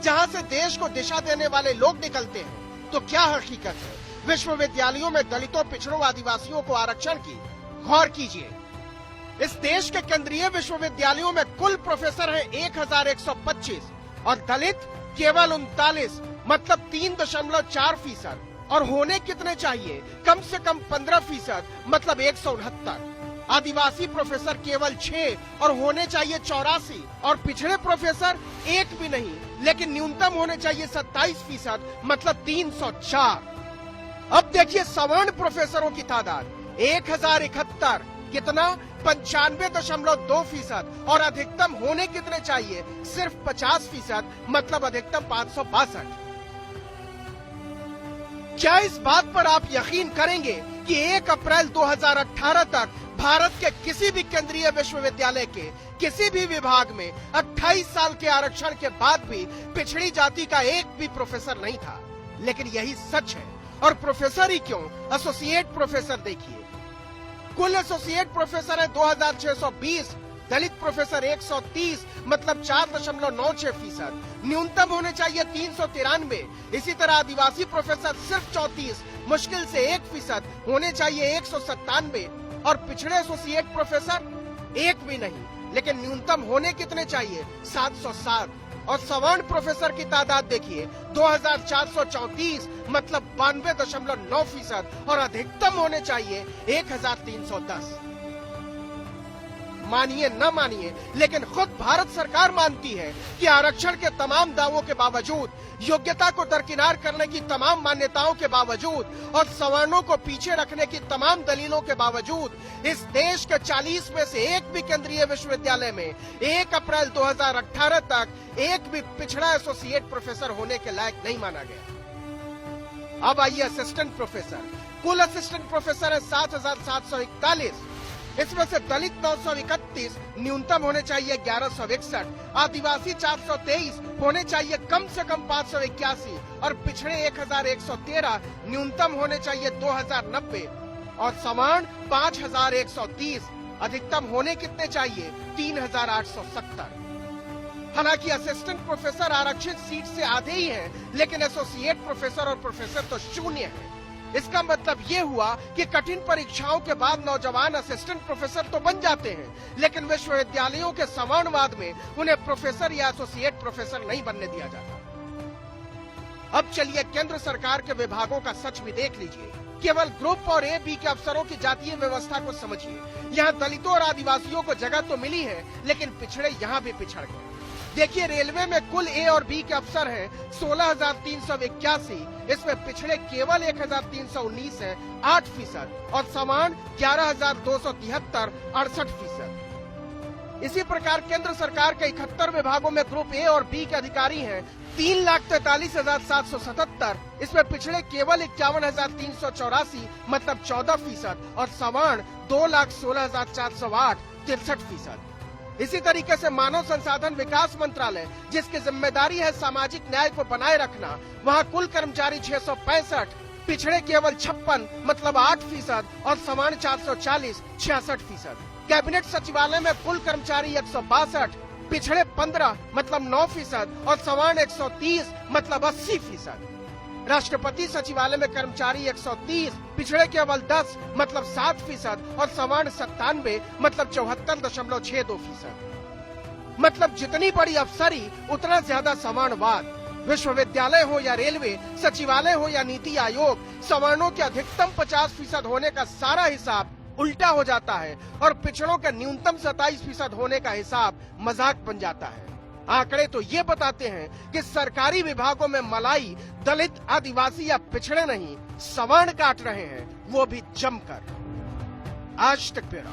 जहां से देश को दिशा देने वाले लोग निकलते हैं, तो क्या हकीकत है विश्वविद्यालयों में दलितों, पिछड़ों, आदिवासियों को आरक्षण की? गौर कीजिए, इस देश के केंद्रीय विश्वविद्यालयों में कुल प्रोफेसर हैं 1125 और दलित केवल 39, मतलब 3.4%। और होने कितने चाहिए? कम से कम 15%, मतलब 169। आदिवासी प्रोफेसर केवल 6 और होने चाहिए 84, और पिछड़े प्रोफेसर एक भी नहीं, लेकिन न्यूनतम होने चाहिए 27%, मतलब 304। अब देखिए सवर्ण प्रोफेसरों की तादाद 1071, कितना? 95.2%, और अधिकतम होने कितने चाहिए? सिर्फ 50%, मतलब अधिकतम 562। क्या इस बात पर आप यकीन करेंगे कि 1 अप्रैल 2018 तक भारत के किसी भी केंद्रीय विश्वविद्यालय के किसी भी विभाग में 28 साल के आरक्षण के बाद भी पिछड़ी जाति का एक भी प्रोफेसर नहीं था? लेकिन यही सच है। और प्रोफेसर ही क्यों, एसोसिएट प्रोफेसर देखिए, कुल एसोसिएट प्रोफेसर है 2620, दलित प्रोफेसर 130, मतलब 4.96%। न्यूनतम होने चाहिए 393। इसी तरह आदिवासी प्रोफेसर सिर्फ 34, मुश्किल से 1%, होने चाहिए 197। और पिछड़े एसोसिएट प्रोफेसर एक भी नहीं, लेकिन न्यूनतम होने कितने चाहिए? 707। और सवर्ण प्रोफेसर की तादाद देखिए 2434, मतलब 92.9%, और अधिकतम होने चाहिए 1310। मानिए न मानिए, लेकिन खुद भारत सरकार मानती है कि आरक्षण के तमाम दावों के बावजूद, योग्यता को दरकिनार करने की तमाम मान्यताओं के बावजूद और सवर्णों को पीछे रखने की तमाम दलीलों के बावजूद इस देश के 40 में से एक भी केंद्रीय विश्वविद्यालय में 1 अप्रैल 2018 तक एक भी पिछड़ा एसोसिएट प्रोफेसर होने के लायक नहीं माना गया। अब आइए असिस्टेंट प्रोफेसर। कुल असिस्टेंट प्रोफेसर है 7741, इसमें से दलित 931, न्यूनतम होने चाहिए 1161, आदिवासी 423, होने चाहिए कम से कम 581, और पिछड़े 1113, न्यूनतम होने चाहिए 2090, और सवर्ण 5130, अधिकतम होने कितने चाहिए? 3870। हालांकि असिस्टेंट प्रोफेसर आरक्षित सीट से आधे ही हैं, लेकिन एसोसिएट प्रोफेसर और प्रोफेसर तो शून्य है। इसका मतलब ये हुआ कि कठिन परीक्षाओं के बाद नौजवान असिस्टेंट प्रोफेसर तो बन जाते हैं, लेकिन विश्वविद्यालयों के सवर्णवाद में उन्हें प्रोफेसर या एसोसिएट प्रोफेसर नहीं बनने दिया जाता। अब चलिए केंद्र सरकार के विभागों का सच भी देख लीजिए। केवल ग्रुप और ए, बी के अफसरों की जातीय व्यवस्था को समझिए। यहाँ दलितों और आदिवासियों को जगह तो मिली है, लेकिन पिछड़े यहाँ भी पिछड़ गए। देखिए रेलवे में कुल ए और बी के अफसर हैं 16,381, इसमें पिछड़े केवल 1,319 है, 8%, और सवर्ण 11,273, 68%। इसी प्रकार केंद्र सरकार के 71 विभागों में ग्रुप ए और बी के अधिकारी हैं 3,43,777, इसमें पिछड़े केवल 51,384, मतलब 14%, और सवर्ण 2,16,408, 63%। इसी तरीके से मानव संसाधन विकास मंत्रालय, जिसकी जिम्मेदारी है सामाजिक न्याय को बनाए रखना, वहां कुल कर्मचारी 665, पिछड़े केवल 56, मतलब 8%, और सवर्ण 440, 66%। कैबिनेट सचिवालय में कुल कर्मचारी 162, पिछड़े 15, मतलब 9%, और सवर्ण 130, मतलब 80%। राष्ट्रपति सचिवालय में कर्मचारी 130, पिछड़े केवल 10, मतलब 7%, और सवर्ण 97, मतलब 74.62%। मतलब जितनी बड़ी अफसरी उतना ज्यादा सवर्णवाद। विश्वविद्यालय हो या रेलवे, सचिवालय हो या नीति आयोग, सवर्णों के अधिकतम 50% होने का सारा हिसाब उल्टा हो जाता है और पिछड़ों के न्यूनतम 27% होने का हिसाब मजाक बन जाता है। आंकड़े तो ये बताते हैं कि सरकारी विभागों में मलाई दलित, आदिवासी या पिछड़े नहीं, सवर्ण काट रहे हैं, वो भी जमकर। आज तक ब्यूरो।